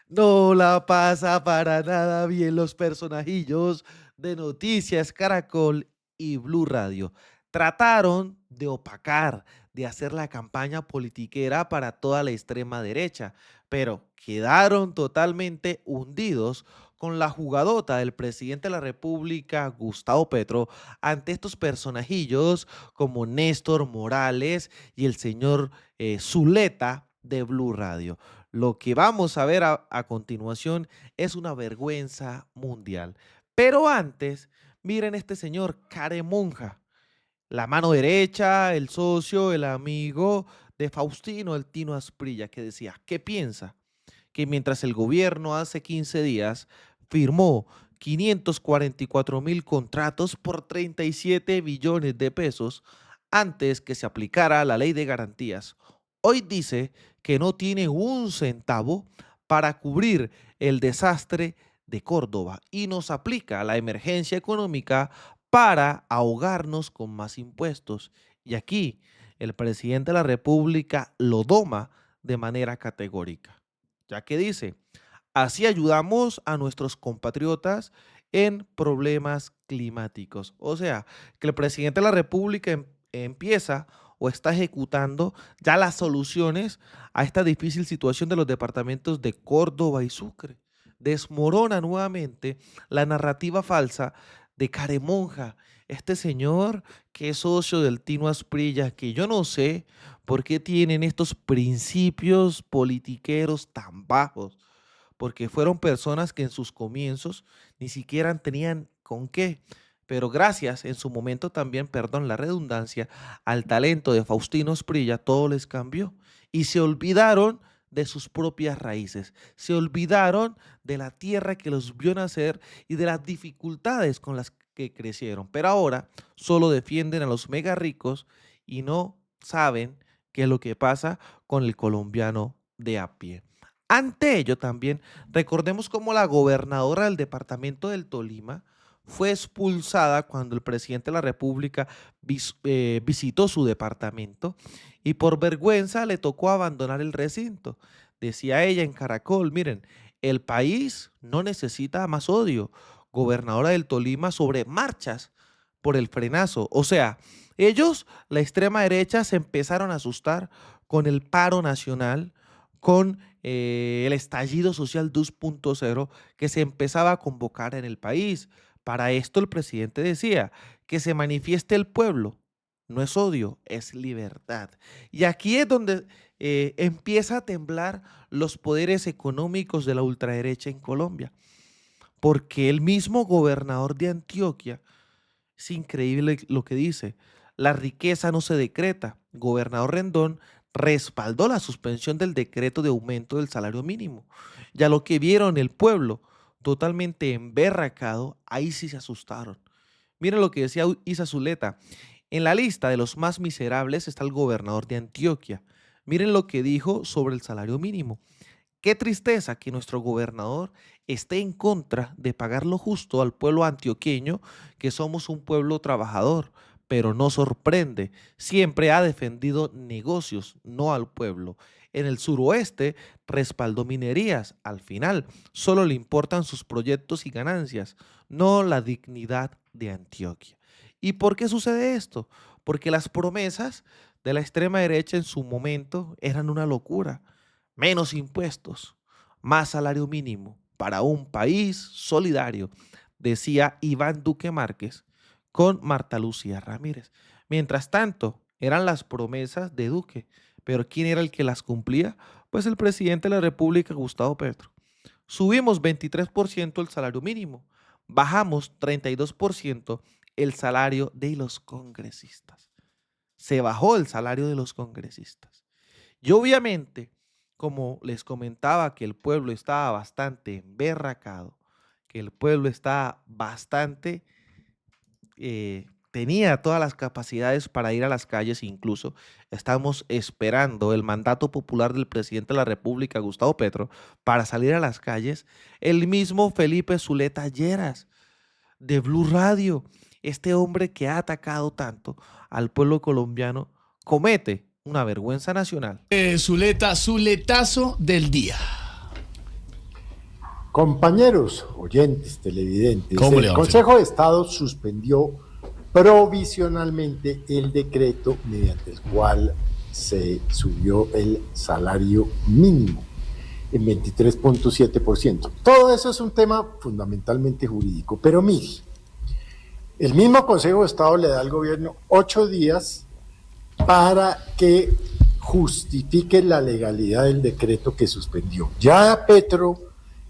No la pasa para nada bien los personajillos de Noticias Caracol y Blue Radio. Trataron de opacar, de hacer la campaña politiquera para toda la extrema derecha, pero quedaron totalmente hundidos con la jugadota del presidente de la República, Gustavo Petro, ante estos personajillos como Néstor Morales y el señor Zuleta de Blue Radio. Lo que vamos a ver a continuación es una vergüenza mundial. Pero antes, miren este señor, Care Monja, la mano derecha, el socio, el amigo de Faustino, el Tino Asprilla, que decía, ¿qué piensa? Que mientras el gobierno hace 15 días firmó 544.000 contratos por 37 billones de pesos antes que se aplicara la ley de garantías. Hoy dice que no tiene un centavo para cubrir el desastre de Córdoba y nos aplica la emergencia económica para ahogarnos con más impuestos. Y aquí el presidente de la República lo doma de manera categórica, ya que dice, así ayudamos a nuestros compatriotas en problemas climáticos. O sea, que el presidente de la República empieza o está ejecutando ya las soluciones a esta difícil situación de los departamentos de Córdoba y Sucre. Desmorona nuevamente la narrativa falsa de Caremonja, este señor que es socio del Tino Asprilla, que yo no sé por qué tienen estos principios politiqueros tan bajos, porque fueron personas que en sus comienzos ni siquiera tenían con qué. Pero gracias en su momento también, perdón la redundancia, al talento de Faustino Asprilla, todo les cambió. Y se olvidaron de sus propias raíces, se olvidaron de la tierra que los vio nacer y de las dificultades con las que crecieron. Pero ahora solo defienden a los mega ricos y no saben qué es lo que pasa con el colombiano de a pie. Ante ello también, recordemos cómo la gobernadora del departamento del Tolima fue expulsada cuando el presidente de la República visitó su departamento y por vergüenza le tocó abandonar el recinto. Decía ella en Caracol, miren, el país no necesita más odio. Gobernadora del Tolima sobre marchas por el frenazo. O sea, ellos, la extrema derecha, se empezaron a asustar con el paro nacional, con el estallido social 2.0 que se empezaba a convocar en el país. Para esto el presidente decía que se manifieste el pueblo. No es odio, es libertad. Y aquí es donde empieza a temblar los poderes económicos de la ultraderecha en Colombia, porque el mismo gobernador de Antioquia, es increíble lo que dice, la riqueza no se decreta. Gobernador Rendón respaldó la suspensión del decreto de aumento del salario mínimo. Ya lo que vieron el pueblo totalmente emberracado, ahí sí se asustaron. Miren lo que decía Isa Zuleta. En la lista de los más miserables está el gobernador de Antioquia. Miren lo que dijo sobre el salario mínimo. Qué tristeza que nuestro gobernador esté en contra de pagar lo justo al pueblo antioqueño, que somos un pueblo trabajador, pero no sorprende, siempre ha defendido negocios, no al pueblo. En el suroeste respaldó minerías, al final solo le importan sus proyectos y ganancias, no la dignidad de Antioquia. ¿Y por qué sucede esto? Porque las promesas de la extrema derecha en su momento eran una locura. Menos impuestos, más salario mínimo para un país solidario, decía Iván Duque Márquez con Marta Lucía Ramírez. Mientras tanto, eran las promesas de Duque, pero ¿quién era el que las cumplía? Pues el presidente de la República, Gustavo Petro. Subimos 23% el salario mínimo, bajamos 32% el salario de los congresistas. Se bajó el salario de los congresistas. Y obviamente, como les comentaba que el pueblo estaba bastante emberracado, que el pueblo está bastante, tenía todas las capacidades para ir a las calles, incluso estamos esperando el mandato popular del presidente de la República, Gustavo Petro, para salir a las calles, el mismo Felipe Zuleta Lleras, de Blue Radio, este hombre que ha atacado tanto al pueblo colombiano, comete una vergüenza nacional. Zuleta, Zuletazo del día. Compañeros, oyentes, televidentes, ¿Cómo le el va, Felipe? Consejo de Estado suspendió provisionalmente el decreto mediante el cual se subió el salario mínimo en 23.7%. Todo eso es un tema fundamentalmente jurídico, pero mire, el mismo Consejo de Estado le da al gobierno 8 días para que justifique la legalidad del decreto que suspendió. Ya Petro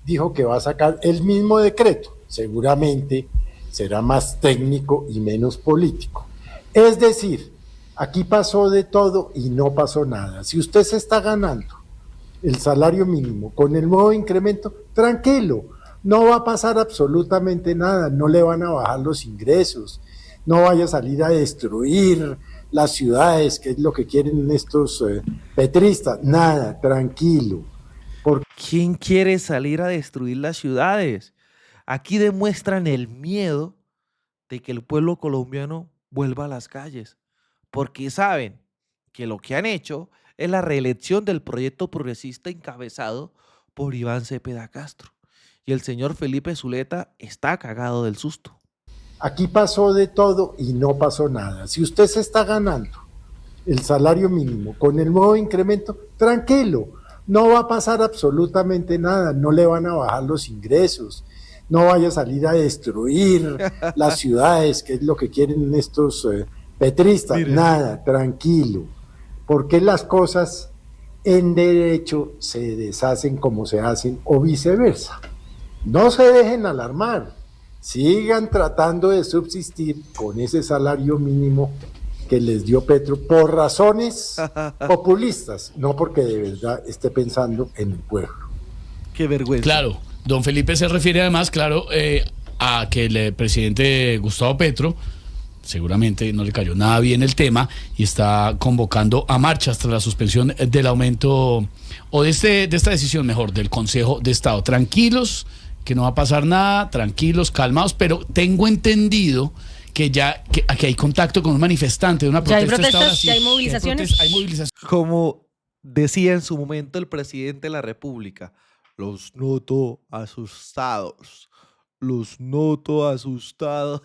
dijo que va a sacar el mismo decreto, seguramente será más técnico y menos político. Es decir, aquí pasó de todo y no pasó nada. Si usted se está ganando el salario mínimo con el nuevo incremento, tranquilo, no va a pasar absolutamente nada, no le van a bajar los ingresos, no vaya a salir a destruir las ciudades, que es lo que quieren estos petristas, nada, tranquilo. ¿Quién quiere salir a destruir las ciudades? Aquí demuestran el miedo de que el pueblo colombiano vuelva a las calles, porque saben que lo que han hecho es la reelección del proyecto progresista encabezado por Iván Cepeda Castro. Y el señor Felipe Zuleta está cagado del susto. Aquí pasó de todo y no pasó nada. Si usted se está ganando el salario mínimo con el nuevo incremento, tranquilo, no va a pasar absolutamente nada, no le van a bajar los ingresos, no vaya a salir a destruir las ciudades, que es lo que quieren estos petristas, Mire, nada, tranquilo, porque las cosas en derecho se deshacen como se hacen o viceversa. No se dejen alarmar, sigan tratando de subsistir con ese salario mínimo que les dio Petro por razones populistas, no porque de verdad esté pensando en el pueblo. qué vergüenza. Claro, don Felipe se refiere además, claro, a que el presidente Gustavo Petro seguramente no le cayó nada bien el tema y está convocando a marchas tras la suspensión del aumento o de esta decisión, mejor, del Consejo de Estado. Tranquilos, que no va a pasar nada, tranquilos, calmados, pero tengo entendido que aquí hay contacto con un manifestante de una Ya hay protesta. protestas, ya hay movilizaciones. Hay movilizaciones. Como decía en su momento el presidente de la República, los noto asustados. Los noto asustados.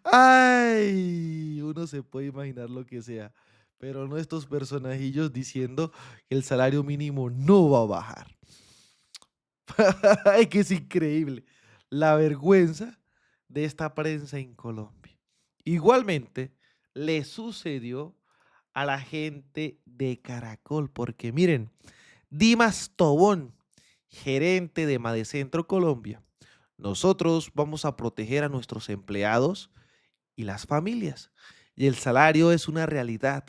Ay, uno se puede imaginar lo que sea, pero no estos personajillos diciendo que el salario mínimo no va a bajar. Ay, que es increíble la vergüenza de esta prensa en Colombia. Igualmente, le sucedió a la gente de Caracol, porque miren, Dimas Tobón, gerente de Madecentro Colombia, nosotros vamos a proteger a nuestros empleados y las familias. Y el salario es una realidad.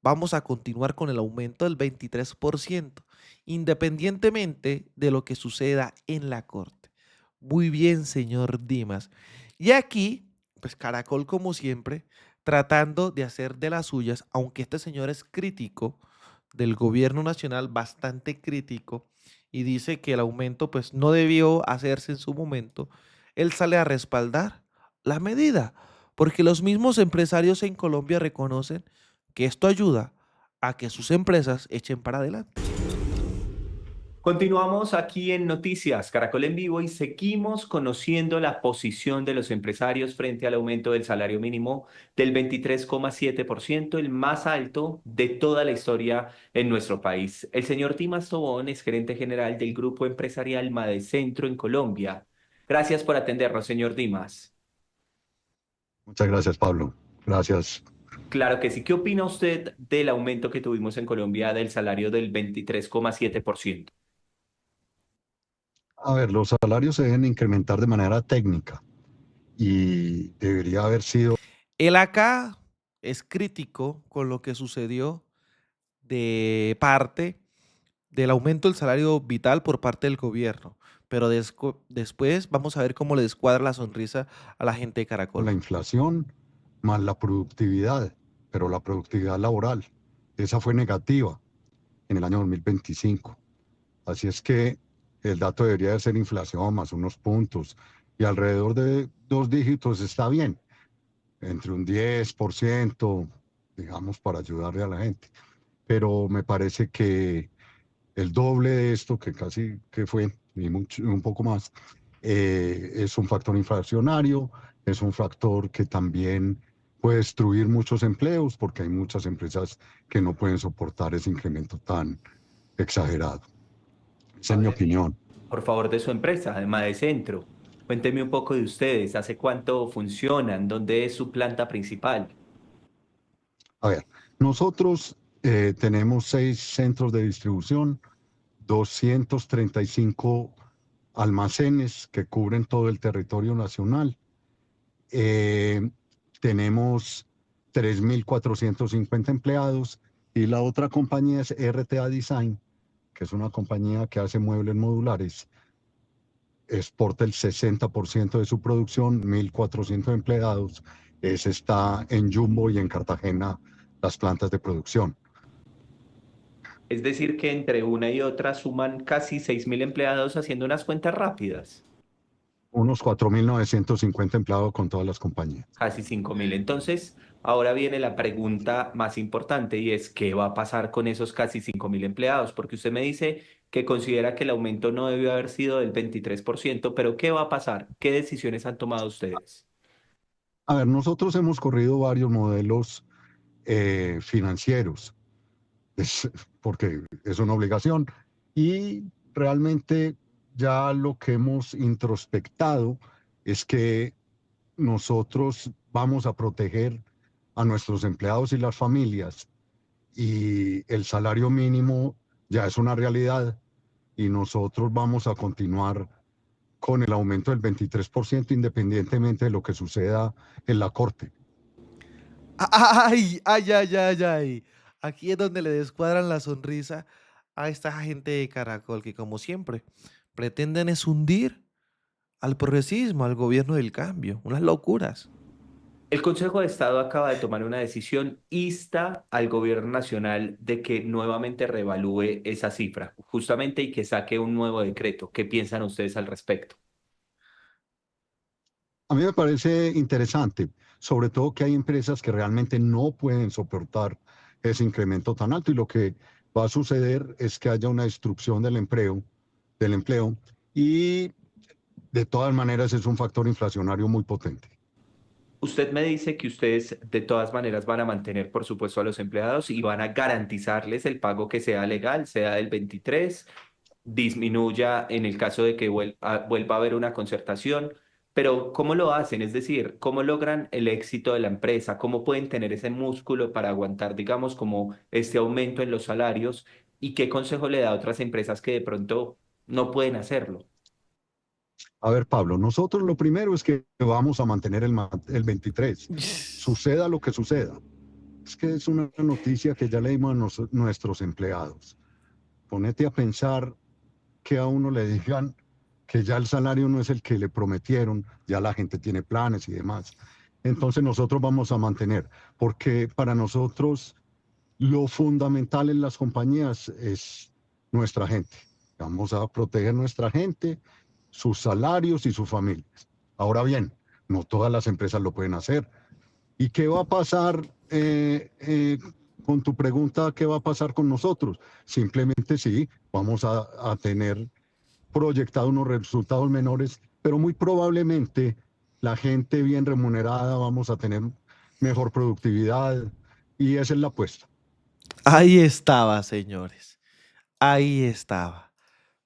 Vamos a continuar con el aumento del 23%, independientemente de lo que suceda en la corte. Muy bien, señor Dimas. Y aquí, pues Caracol, como siempre, tratando de hacer de las suyas, aunque este señor es crítico del gobierno nacional, bastante crítico, y dice que el aumento pues no debió hacerse en su momento, él sale a respaldar la medida, porque los mismos empresarios en Colombia reconocen que esto ayuda a que sus empresas echen para adelante. Continuamos aquí en Noticias Caracol en Vivo y seguimos conociendo la posición de los empresarios frente al aumento del salario mínimo del 23,7%, el más alto de toda la historia en nuestro país. El señor Dimas Tobón es gerente general del grupo empresarial Madecentro en Colombia. Gracias por atendernos, señor Dimas. Muchas gracias, Pablo. Gracias. Claro que sí. ¿Qué opina usted del aumento que tuvimos en Colombia del salario del 23,7%? A ver, los salarios se deben incrementar de manera técnica y debería haber sido. Él acá es crítico con lo que sucedió de parte del aumento del salario vital por parte del gobierno, pero después vamos a ver cómo le descuadra la sonrisa a la gente de Caracol. La inflación más la productividad, pero la productividad laboral, esa fue negativa en el año 2025. Así es que el dato debería de ser inflación más unos puntos y alrededor de 2 dígitos está bien, entre un 10%, digamos, para ayudarle a la gente. Pero me parece que el doble de esto, que casi que fue, y un poco más, es un factor inflacionario, es un factor que también puede destruir muchos empleos porque hay muchas empresas que no pueden soportar ese incremento tan exagerado. Esa es mi opinión. Por favor, de su empresa, además de Centro. Cuénteme un poco de ustedes, ¿hace cuánto funcionan? ¿Dónde es su planta principal? A ver, nosotros tenemos 6 centros de distribución, 235 almacenes que cubren todo el territorio nacional. Tenemos 3.450 empleados y la otra compañía es RTA Design, que es una compañía que hace muebles modulares. Exporta el 60% de su producción, 1.400 empleados. Ese está en Jumbo y en Cartagena, las plantas de producción. Es decir, que entre una y otra suman casi 6.000 empleados haciendo unas cuentas rápidas. Unos 4.950 empleados con todas las compañías. Casi 5.000. Entonces, ahora viene la pregunta más importante y es, ¿qué va a pasar con esos casi 5.000 empleados? Porque usted me dice que considera que el aumento no debió haber sido del 23%, pero ¿qué va a pasar? ¿Qué decisiones han tomado ustedes? A ver, nosotros hemos corrido varios modelos financieros, porque es una obligación, y realmente ya lo que hemos introspectado es que nosotros vamos a proteger a nuestros empleados y las familias, y el salario mínimo ya es una realidad, y nosotros vamos a continuar con el aumento del 23% independientemente de lo que suceda en la Corte. Ay, ay, ay, ay, ay. Aquí es donde le descuadran la sonrisa a esta gente de Caracol que, como siempre, pretenden es hundir al progresismo, al gobierno del cambio. Unas locuras. El Consejo de Estado acaba de tomar una decisión, insta al gobierno nacional de que nuevamente reevalúe esa cifra, justamente, y que saque un nuevo decreto. ¿Qué piensan ustedes al respecto? A mí me parece interesante, sobre todo que hay empresas que realmente no pueden soportar ese incremento tan alto y lo que va a suceder es que haya una destrucción del empleo y de todas maneras es un factor inflacionario muy potente. Usted me dice que ustedes de todas maneras van a mantener, por supuesto, a los empleados y van a garantizarles el pago que sea legal, sea del 23, disminuya en el caso de que vuelva a haber una concertación, pero ¿cómo lo hacen? Es decir, ¿cómo logran el éxito de la empresa? ¿Cómo pueden tener ese músculo para aguantar, digamos, como este aumento en los salarios? ¿Y qué consejo le da a otras empresas que de pronto no pueden hacerlo? A ver, Pablo, nosotros lo primero es que vamos a mantener el 23, suceda lo que suceda. Es que es una noticia que ya le dimos a nuestros empleados. Ponete a pensar que a uno le digan que ya el salario no es el que le prometieron, ya la gente tiene planes y demás. Entonces nosotros vamos a mantener, porque para nosotros lo fundamental en las compañías es nuestra gente. Vamos a proteger nuestra gente, sus salarios y sus familias. Ahora bien, no todas las empresas lo pueden hacer. ¿Y qué va a pasar con tu pregunta? ¿Qué va a pasar con nosotros? Simplemente sí, vamos a tener proyectado unos resultados menores, pero muy probablemente la gente bien remunerada vamos a tener mejor productividad y esa es la apuesta. Ahí estaba, señores. Ahí estaba.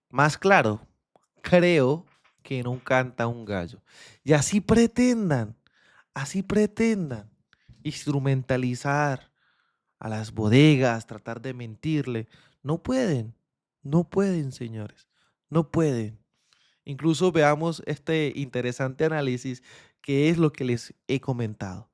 Más claro, creo que no canta un gallo. Y así pretendan instrumentalizar a las bodegas, tratar de mentirle. No pueden, señores, no pueden. Incluso veamos este interesante análisis que es lo que les he comentado.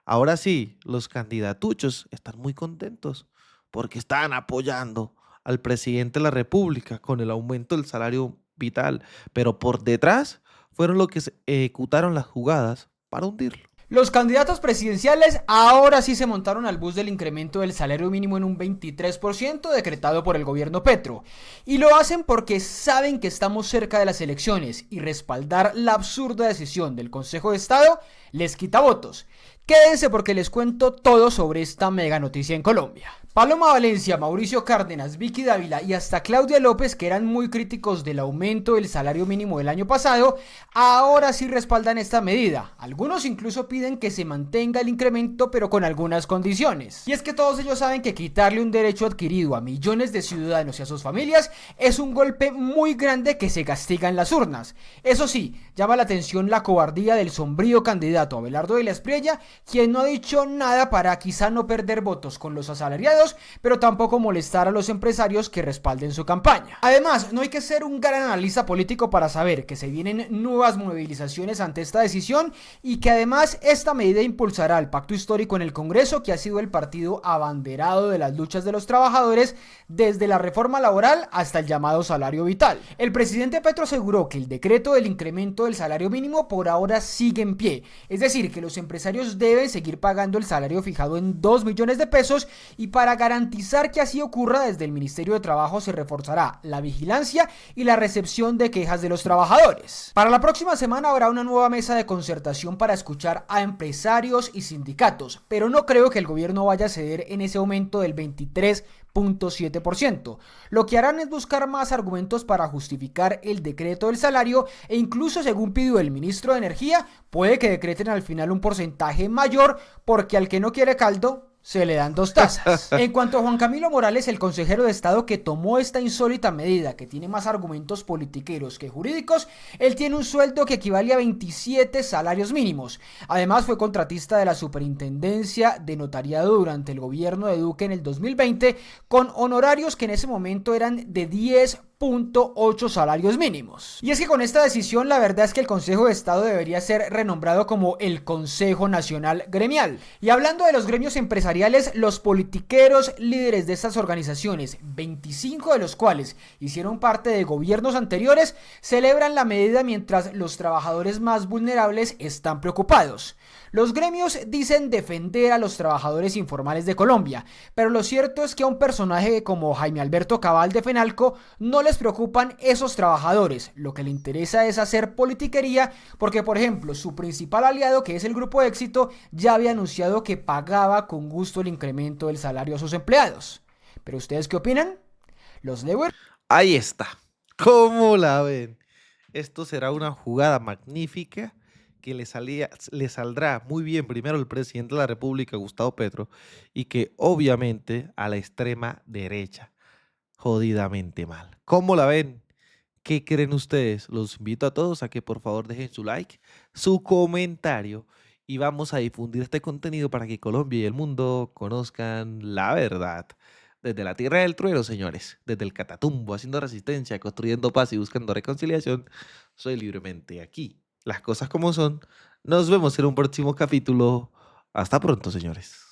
Ahora sí, los candidatuchos están muy contentos porque están apoyando al presidente de la República con el aumento del salario vital, pero por detrás fueron los que ejecutaron las jugadas para hundirlo. Los candidatos presidenciales ahora sí se montaron al bus del incremento del salario mínimo en un 23% decretado por el gobierno Petro. Y lo hacen porque saben que estamos cerca de las elecciones y respaldar la absurda decisión del Consejo de Estado les quita votos. Quédense porque les cuento todo sobre esta mega noticia en Colombia. Paloma Valencia, Mauricio Cárdenas, Vicky Dávila y hasta Claudia López, que eran muy críticos del aumento del salario mínimo del año pasado, ahora sí respaldan esta medida. Algunos incluso piden que se mantenga el incremento, pero con algunas condiciones. Y es que todos ellos saben que quitarle un derecho adquirido a millones de ciudadanos y a sus familias es un golpe muy grande que se castiga en las urnas. Eso sí, llama la atención la cobardía del sombrío candidato Abelardo de la Espriella, quien no ha dicho nada para quizá no perder votos con los asalariados, pero tampoco molestar a los empresarios que respalden su campaña. Además, no hay que ser un gran analista político para saber que se vienen nuevas movilizaciones ante esta decisión y que además esta medida impulsará el pacto histórico en el Congreso, que ha sido el partido abanderado de las luchas de los trabajadores desde la reforma laboral hasta el llamado salario vital. El presidente Petro aseguró que el decreto del incremento del salario mínimo por ahora sigue en pie, es decir, que los empresarios deben seguir pagando el salario fijado en 2 millones de pesos, y para garantizar que así ocurra, desde el Ministerio de Trabajo se reforzará la vigilancia y la recepción de quejas de los trabajadores. Para la próxima semana habrá una nueva mesa de concertación para escuchar a empresarios y sindicatos, pero no creo que el gobierno vaya a ceder en ese aumento del 23.7%. Lo que harán es buscar más argumentos para justificar el decreto del salario, e incluso, según pidió el ministro de Energía, puede que decreten al final un porcentaje mayor, porque al que no quiere caldo se le dan 2 tazas. En cuanto a Juan Camilo Morales, el consejero de Estado que tomó esta insólita medida, que tiene más argumentos politiqueros que jurídicos, él tiene un sueldo que equivale a 27 salarios mínimos. Además, fue contratista de la Superintendencia de Notariado durante el gobierno de Duque en el 2020, con honorarios que en ese momento eran de 10.8 salarios mínimos. Y es que con esta decisión, la verdad es que el Consejo de Estado debería ser renombrado como el Consejo Nacional Gremial. Y hablando de los gremios empresariales, los politiqueros líderes de estas organizaciones, 25 de los cuales hicieron parte de gobiernos anteriores, celebran la medida mientras los trabajadores más vulnerables están preocupados. Los gremios dicen defender a los trabajadores informales de Colombia, pero lo cierto es que a un personaje como Jaime Alberto Cabal de Fenalco no les preocupan esos trabajadores. Lo que le interesa es hacer politiquería, porque por ejemplo su principal aliado, que es el Grupo Éxito, ya había anunciado que pagaba con gusto el incremento del salario a sus empleados. ¿Pero ustedes qué opinan? Los leo. Ahí está. ¿Cómo la ven? Esto será una jugada magnífica que le saldrá muy bien primero al presidente de la República, Gustavo Petro, y que obviamente a la extrema derecha, jodidamente mal. ¿Cómo la ven? ¿Qué creen ustedes? Los invito a todos a que por favor dejen su like, su comentario, y vamos a difundir este contenido para que Colombia y el mundo conozcan la verdad. Desde la tierra del trueno, señores, desde el Catatumbo, haciendo resistencia, construyendo paz y buscando reconciliación, soy libremente aquí. Las cosas como son. Nos vemos en un próximo capítulo. Hasta pronto, señores.